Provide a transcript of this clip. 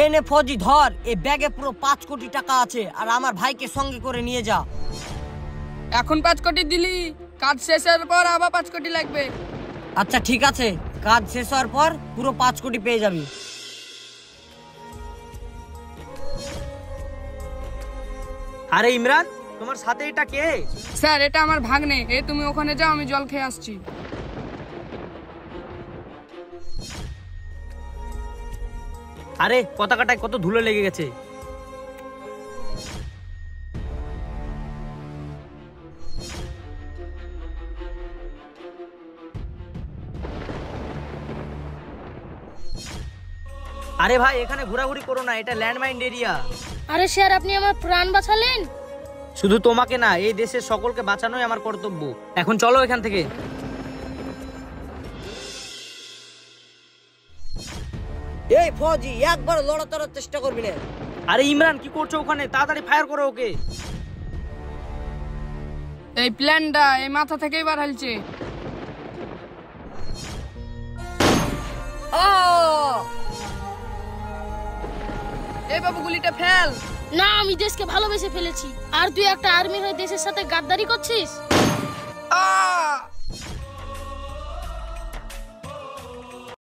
এনে ফৌজি ধর, এই ব্যাগে পুরো 5 কোটি টাকা আছে, আর আমার ভাইকে সঙ্গে করে নিয়ে যা। এখন 5 কোটি দিলি, কাজ শেষের পর আবার 5 কোটি লাগবে। আচ্ছা ঠিক আছে, কাজ শেষ হওয়ার পর পুরো 5 কোটি পেয়ে যাবি। আরে ইমরান, তোমার সাথে এটা কে? স্যার এটা আমার ভাগ্নে। তুমি ওখানে যাও, আমি জল খেয়ে আসছি। আরে পতাকাটায় কত ধুলো লেগে গেছে। আরে ভাই, এখানে ঘোরাঘুরি করো না, এটা ল্যান্ডমাইন এরিয়া। আরে স্যার, আপনি আমার প্রাণ বাঁচালেন। শুধু তোমাকে না, এই দেশের সকলকে বাঁচানোই আমার কর্তব্য। এখন চলো এখান থেকে। এই ফৌজি, একবার লড়াচড়ার চেষ্টা করবি না। আরে ইমরান, কি করছো ওখানে? তাড়াতাড়ি ফায়ার করো ওকে। এই প্ল্যানটা এই মাথা থেকেই বার হলছে। এই বাবু, গুলিটা ফেল। না, আমি দেশকে ভালোবেসে ফেলেছি, আর তুই একটা আর্মি হয়ে দেশের সাথে গাদ্দারি করছিস।